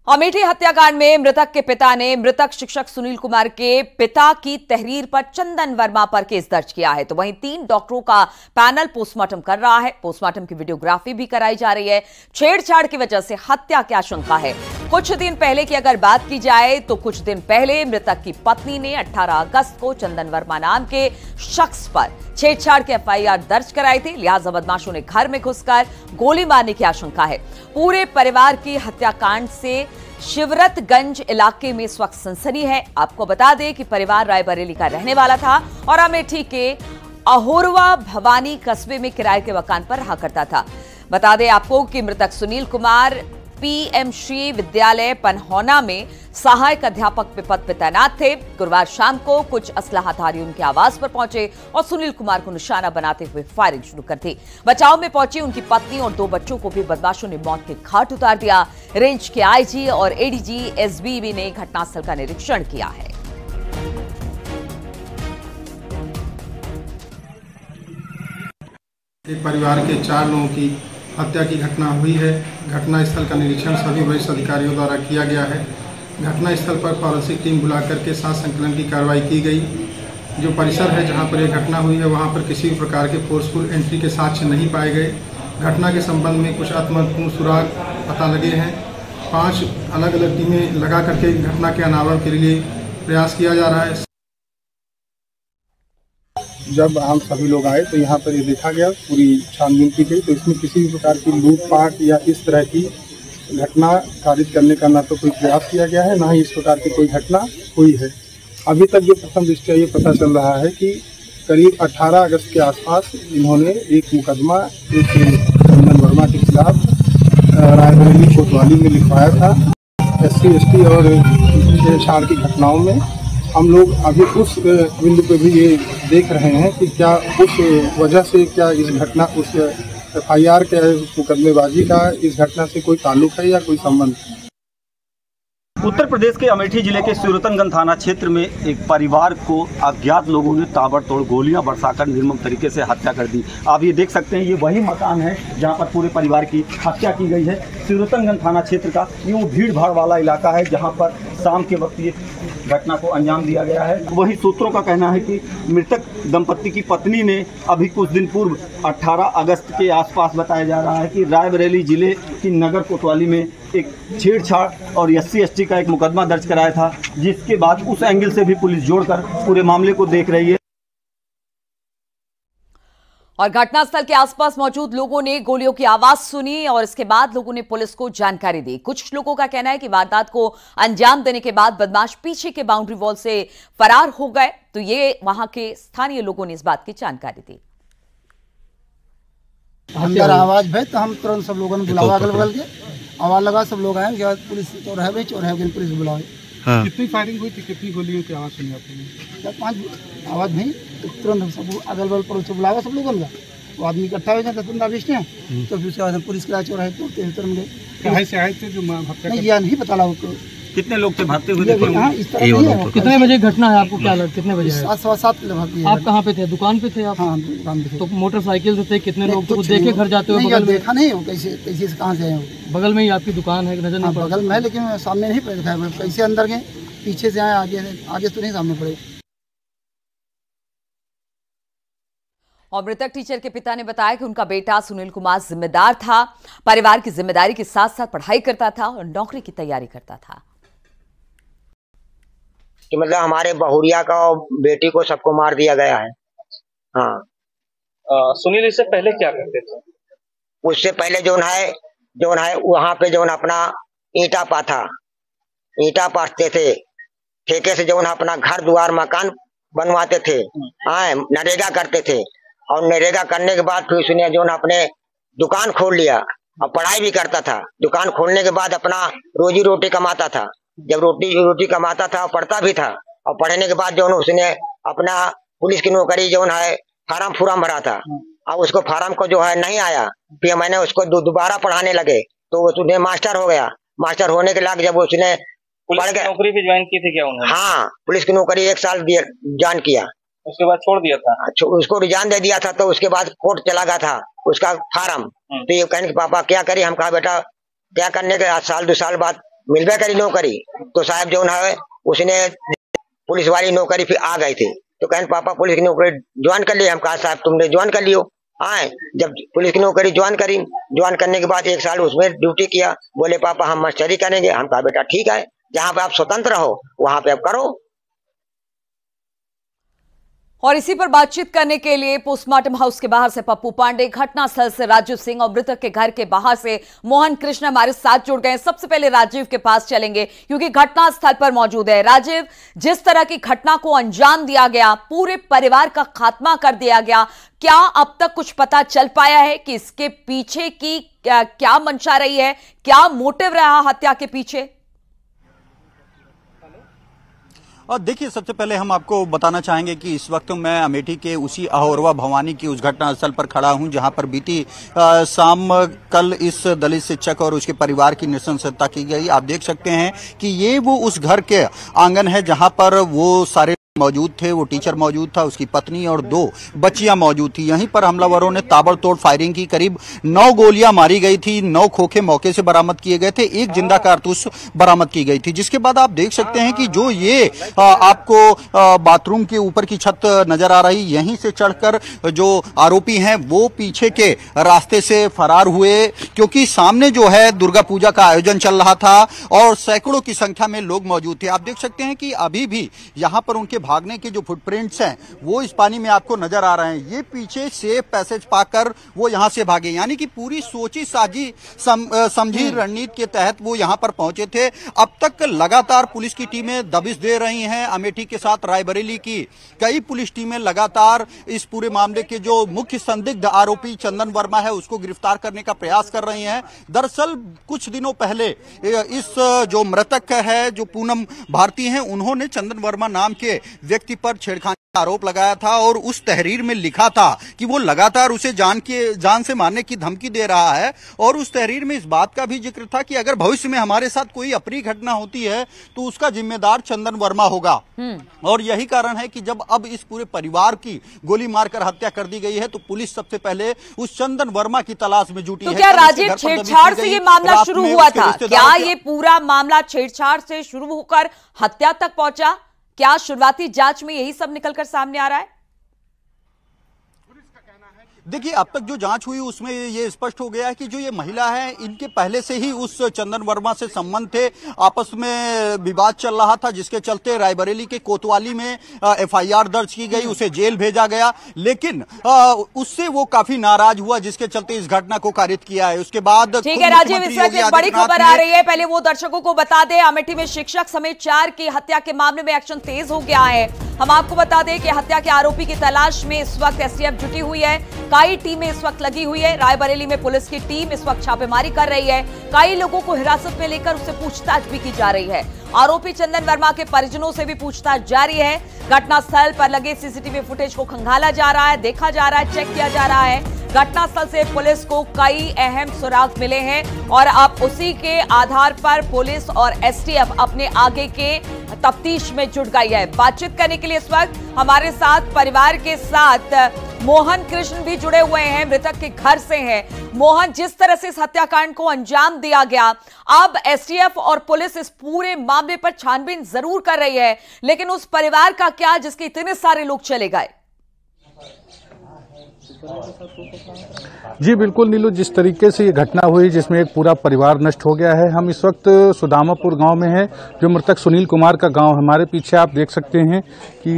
अमेठी हत्याकांड में मृतक के पिता ने मृतक शिक्षक सुनील कुमार के पिता की तहरीर पर चंदन वर्मा पर केस दर्ज किया है। तो वहीं 3 डॉक्टरों का पैनल पोस्टमार्टम कर रहा है। पोस्टमार्टम की वीडियोग्राफी भी कराई जा रही है। छेड़छाड़ की वजह से हत्या की आशंका है। कुछ दिन पहले की अगर बात की जाए तो कुछ दिन पहले मृतक की पत्नी ने 18 अगस्त को चंदन वर्मा नाम के शख्स पर छेड़छाड़ के एफआईआर दर्ज कराई थी। लिहाजा बदमाशों ने घर में घुसकर गोली मारने की आशंका है। पूरे परिवार की हत्याकांड से शिवरतगंज इलाके में इस वक्त सनसनी है। आपको बता दें कि परिवार रायबरेली का रहने वाला था और अमेठी के अहोरवा भवानी कस्बे में किराए के मकान पर रहा करता था। बता दें आपको कि मृतक सुनील कुमार पीएमश्री विद्यालय पनहौना में सहायक अध्यापक के पद पर तैनात थे। गुरुवार शाम को कुछ असलाहधारी उनके आवास पर पहुंचे और सुनील कुमार को निशाना बनाते हुए फायरिंग शुरू कर दी। बचाव में पहुंची उनकी पत्नी और 2 बच्चों को भी बदमाशों ने मौत के घाट उतार दिया। रेंज के आईजी और एडीजी एसबीबी ने घटनास्थल का निरीक्षण किया है। एक परिवार के 4 लोगों की हत्या की घटना हुई है। घटनास्थल का निरीक्षण सभी वरिष्ठ अधिकारियों द्वारा किया गया है। घटनास्थल पर फॉरेंसिक टीम बुलाकर के साथ संकलन की कार्रवाई की गई। जो परिसर है जहां पर यह घटना हुई है वहां पर किसी भी प्रकार के फोर्सफुल एंट्री के साक्ष्य नहीं पाए गए। घटना के संबंध में कुछ आत्महत्यापूर्ण सुराग पता लगे हैं। 5 अलग अलग टीमें लगा करके घटना के अनावरण के लिए प्रयास किया जा रहा है। जब हम सभी लोग आए तो यहाँ पर ये देखा गया, पूरी छानबीन की गई, तो इसमें किसी भी प्रकार की लूटपाट या इस तरह की घटना कारित करने का ना तो कोई प्रयास किया गया है, ना ही इस प्रकार की कोई घटना हुई है। अभी तक जो प्रथम दृष्टया ये पता चल रहा है कि करीब 18 अगस्त के आसपास इन्होंने एक मुकदमा एक चंदन वर्मा के खिलाफ रायबरेली कोतवाली में लिखवाया था। SC/ST और छेड़छाड़ की घटनाओं में हम लोग अभी उस बिंदु पे भी ये देख रहे हैं कि क्या उस वजह से क्या इस घटना उस FIR के मुकदमेबाजी का इस घटना से कोई ताल्लुक है या कोई संबंध है। उत्तर प्रदेश के अमेठी जिले के शिवरतनगंज थाना क्षेत्र में एक परिवार को अज्ञात लोगों ने ताबड़तोड़ गोलियां बरसाकर निर्मम तरीके से हत्या कर दी। आप ये देख सकते हैं, ये वही मकान है जहां पर पूरे परिवार की हत्या की गई है। शिवरतनगंज थाना क्षेत्र का यूँ भीड़ भाड़ वाला इलाका है जहां पर शाम के वक्त ये घटना को अंजाम दिया गया है। वही सूत्रों का कहना है कि मृतक दंपत्ति की पत्नी ने अभी कुछ दिन पूर्व 18 अगस्त के आसपास बताया जा रहा है कि रायबरेली जिले की नगर कोतवाली में एक छेड़छाड़ और SC/ST का एक मुकदमा दर्ज कराया था, जिसके बाद उस एंगल से भी पुलिस जोड़कर पूरे मामले को देख रही है। और घटनास्थल के आसपास मौजूद लोगों ने गोलियों की आवाज सुनी और इसके बाद लोगों ने पुलिस को जानकारी दी। कुछ लोगों का कहना है कि वारदात को अंजाम देने के बाद बदमाश पीछे के बाउंड्री वॉल से फरार हो गए। तो ये वहां के स्थानीय लोगों ने इस बात की जानकारी दी। अंदर आवाज भाई तो हम तुरंत सब लोगों ने बुलावा, अगल बगल के आवाज लगा, सब लोग आए। पुलिस चौराहे पुलिस बुलाओ। हाँ। कितनी फायरिंग हुई थी, कितनी गोलियों की आवाज़ सुनी आपने? 4-5 आवाज़ नहीं, तो तुरंत सब अगल बगल पर से बुलावा, सब लोगों ने। वो आदमी इकट्ठा हो जाए 10-15-20 ने, तो फिर उसके बाद पुलिस के चौराहे तोड़ते तुरंत गए। कहाँ से आए थे जो नहीं, यह नहीं पता लगा कितने लोग थे भागते हुए? कितने बजे घटना है? आपको क्या लगता, कितने बजे? 7-7 बजे। आप कहाँ पे थे? दुकान पे थे आप? हाँ, दुकान पे थे। तो मोटरसाइकिल से थे? कितने लोग तो देखे घर जाते हुए? देखा नहीं, वो कैसे कहाँ से आए? बगल में ही आपकी दुकान है, नजर नहीं? बगल में है, लेकिन सामने नहीं पड़े। कैसे अंदर गए, पीछे से आए, आगे तो नहीं सामने पड़े। और मृतक टीचर के पिता ने बताया कि उनका बेटा सुनील कुमार जिम्मेदार था, परिवार की जिम्मेदारी के साथ साथ पढ़ाई करता था और नौकरी की तैयारी करता था। कि मतलब हमारे बहुरिया का और बेटी को सबको मार दिया गया है। हाँ। सुनील इससे पहले क्या करते थे? उससे पहले जो है वहाँ पे जो अपना ईंटा पाथते थे, ठेके से जो अपना घर द्वार मकान बनवाते थे। हाँ, नरेगा करते थे और नरेगा करने के बाद फिर उसने जो अपने दुकान खोल लिया और पढ़ाई भी करता था। दुकान खोलने के बाद अपना रोजी रोटी कमाता था। जब रोटी कमाता था और पढ़ता भी था, और पढ़ने के बाद जो उसने अपना पुलिस की नौकरी जो है फार्म भरा था, और उसको फार्म को जो है नहीं आया। फिर मैंने उसको दोबारा पढ़ाने लगे तो उसने मास्टर हो गया। मास्टर होने के बाद जब उसने पढ़ गया, नौकरी भी ज्वाइन की थी क्या उन्होंने? हाँ, पुलिस की नौकरी 1 साल ज्वाइन किया, उसके बाद छोड़ दिया था। उसको रिजाइन दे दिया था। तो उसके बाद कोर्ट चला गया था उसका फार्म। तो ये कहने के पापा क्या करी, हम कहा बेटा क्या करने के 1 साल 2 साल बाद मिलबे करी नौकरी। तो साहब जो है उसने पुलिस वाली नौकरी फिर आ गए थे, तो कहने पापा पुलिस की नौकरी ज्वाइन कर ली। हम कहा साहब तुमने ज्वाइन कर लियो। आए जब पुलिस की नौकरी ज्वाइन करी, ज्वाइन करने के बाद 1 साल उसमें ड्यूटी किया। बोले पापा हम मास्टरी करेंगे। हम कहा बेटा ठीक है, जहाँ पे आप स्वतंत्र हो वहां पे आप करो। और इसी पर बातचीत करने के लिए पोस्टमार्टम हाउस के बाहर से पप्पू पांडे, घटनास्थल से राजीव सिंह और मृतक के घर के बाहर से मोहन कृष्ण हमारे साथ जुड़ गए। सबसे पहले राजीव के पास चलेंगे क्योंकि घटनास्थल पर मौजूद है। राजीव, जिस तरह की घटना को अंजाम दिया गया, पूरे परिवार का खात्मा कर दिया गया, क्या अब तक कुछ पता चल पाया है कि इसके पीछे की क्या मंशा रही है, क्या मोटिव रहा हत्या के पीछे? और देखिए, सबसे पहले हम आपको बताना चाहेंगे कि इस वक्त मैं अमेठी के उसी अहोरवा भवानी की उस घटनास्थल पर खड़ा हूं जहां पर बीती शाम कल इस दलित शिक्षक और उसके परिवार की नृशंसता की गई। आप देख सकते हैं कि ये वो उस घर के आंगन है जहां पर वो सारे मौजूद थे। वो टीचर मौजूद था, उसकी पत्नी और 2 बच्चियां मौजूद थी। यहीं पर हमलावरों ने ताबड़तोड़ फायरिंग की। करीब 9 गोलियां मारी गई थी। 9 खोखे मौके से बरामद किए गए थे। 1 जिंदा कारतूस बरामद की गई थी। जिसके बाद आप देख सकते हैं कि जो ये आपको बाथरूम के ऊपर की छत नजर आ रही, यहीं से चढ़कर जो आरोपी हैं वो पीछे के रास्ते से फरार हुए, क्योंकि सामने जो है दुर्गा पूजा का आयोजन चल रहा था और सैकड़ों की संख्या में लोग मौजूद थे। आप देख सकते हैं कि अभी भी यहाँ पर उनके भागने के जो फुटप्रिंट्स हैं वो इस पानी में आपको नजर आ रहे हैं। ये पीछे सेफ पैसेज पाकर वो यहां से भागे, यानी कि पूरी सोची साजी समझी रणनीति के तहत वो यहां पर पहुंचे थे। अब तक लगातार पुलिस की टीमें दबिश दे रही हैं। अमेठी के साथ रायबरेली की कई पुलिस टीमें लगातार इस पूरे मामले के जो मुख्य संदिग्ध आरोपी चंदन वर्मा है उसको गिरफ्तार करने का प्रयास कर रही हैं। दरअसल कुछ दिनों पहले इस जो मृतक है, जो पूनम भारती हैं, उन्होंने चंदन वर्मा नाम के व्यक्ति पर छेड़खानी का आरोप लगाया था और उस तहरीर में लिखा था कि वो लगातार उसे जान से मारने की धमकी दे रहा है। और उस तहरीर में इस बात का भी जिक्र था कि अगर भविष्य में हमारे साथ कोई अप्रिय घटना होती है तो उसका जिम्मेदार चंदन वर्मा होगा। और यही कारण है कि जब अब इस पूरे परिवार की गोली मारकर हत्या कर दी गई है तो पुलिस सबसे पहले उस चंदन वर्मा की तलाश में जुटी है। क्या राजीव, छेड़छाड़ से ये मामला शुरू हुआ था? क्या ये पूरा मामला छेड़छाड़ से शुरू होकर हत्या तक पहुंचा? क्या शुरुआती जांच में यही सब निकलकर सामने आ रहा है? देखिए, अब तक जो जांच हुई उसमें ये स्पष्ट हो गया है कि जो ये महिला है, इनके पहले से ही उस चंदन वर्मा से संबंध थे। आपस में विवाद चल रहा था जिसके चलते रायबरेली के कोतवाली में FIR दर्ज की गई, उसे जेल भेजा गया। लेकिन उससे वो काफी नाराज हुआ जिसके चलते इस घटना को कारित किया है। उसके बाद ठीक है राजीव, इस वक्त एक बड़ी खबर आ रही है, पहले वो दर्शकों को बता दें। अमेठी में शिक्षक समेत 4 की हत्या के मामले में एक्शन तेज हो गया है। हम आपको बता दें कि हत्या के आरोपी की तलाश में इस वक्त STF जुटी हुई है। कई टीमें इस वक्त लगी हुई है। रायबरेली में पुलिस की टीम इस वक्त छापेमारी कर रही है। कई लोगों को हिरासत में लेकर उससे पूछताछ भी की जा रही है। आरोपी चंदन वर्मा के परिजनों से भी पूछताछ जारी है। घटनास्थल पर लगे CCTV फुटेज को खंगाला जा रहा है, देखा जा रहा है, चेक किया जा रहा है। घटनास्थल से पुलिस को कई अहम सुराग मिले हैं और अब उसी के आधार पर पुलिस और STF अपने आगे के तफ्तीश में जुट गई है। बातचीत करने के लिए इस वक्त हमारे साथ परिवार के साथ मोहन कृष्ण भी जुड़े हुए हैं, मृतक के घर से हैं। मोहन, जिस तरह से इस हत्याकांड को अंजाम दिया गया, अब STF और पुलिस इस पूरे मामले पर छानबीन जरूर कर रही है, लेकिन उस परिवार का क्या जिसके इतने सारे लोग चले गए? जी बिल्कुल नीलू, जिस तरीके से ये घटना हुई जिसमें एक पूरा परिवार नष्ट हो गया है। हम इस वक्त सुदामापुर गांव में हैं, जो मृतक सुनील कुमार का गांव। हमारे पीछे आप देख सकते हैं कि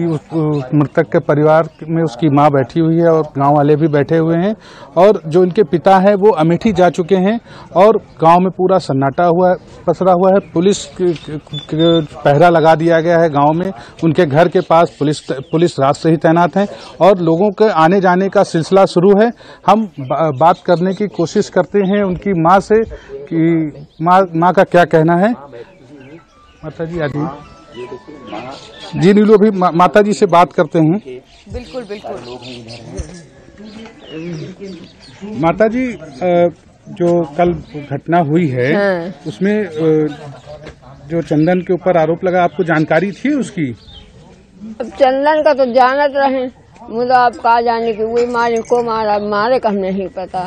मृतक के परिवार में उसकी मां बैठी हुई है और गांव वाले भी बैठे हुए हैं। और जो इनके पिता हैं वो अमेठी जा चुके हैं और गांव में पूरा सन्नाटा पसरा हुआ है। पुलिस पहरा लगा दिया गया है गाँव में। उनके घर के पास पुलिस रात से ही तैनात है और लोगों के आने जाने का सिलसिला शुरू है। हम बात करने की कोशिश करते हैं उनकी मां से कि मां का क्या कहना है। माता जी आदि जी नीलू, अभी माता जी से बात करते हैं। बिल्कुल बिल्कुल। माता जी, जो कल घटना हुई है उसमें जो चंदन के ऊपर आरोप लगा, आपको जानकारी थी उसकी? अब चंदन का तो जानत रहे, मुझे आप कहा जाने की वही मारे को मारे का हमें नहीं पता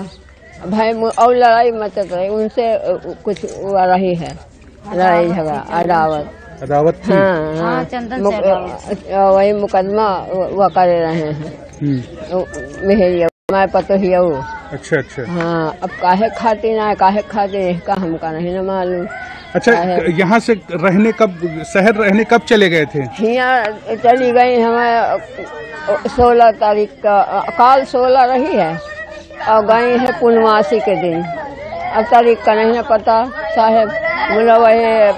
भाई। और लड़ाई मचत रही, उनसे कुछ हुआ रही है। लड़ाई झगड़ा अदावत थी। हाँ, वही मुकदमा वो कर रहे हैं मेहरिया हमारे पतो ही वो। अच्छा। हाँ, अब काहे खाते ना काहे खाते का हमका नहीं न मालूम। अच्छा, यहाँ से रहने कब शहर रहने कब चले गए थे? यहाँ चली गई हमें 16 तारीख का, काल 16 रही है और गई है पूर्णमासी के दिन। अब तारीख का नहीं पता साहेब, मतलब वही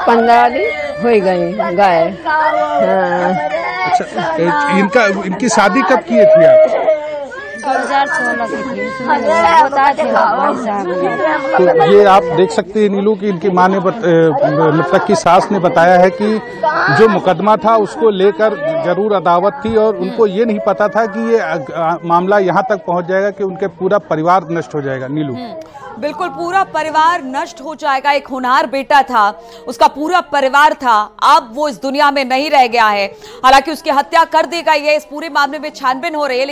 15 दिन हो गए। हाँ। अच्छा, इनकी शादी कब किए थे आप? 2016 तो ये आप देख सकते हैं नीलू कि इनकी माँ ने मृतक की सास ने बताया है कि जो मुकदमा था उसको लेकर जरूर अदावत थी और उनको ये नहीं पता था कि ये मामला यहाँ तक पहुँच जाएगा कि उनके पूरा परिवार नष्ट हो जाएगा। नीलू, बिल्कुल पूरा परिवार नष्ट हो जाएगा। एक होनहार बेटा था, उसका पूरा परिवार था, अब वो इस दुनिया में नहीं रह गया है। हालांकि उसकी हत्या कर दी गई है। इस पूरे मामले में छानबीन हो रही है।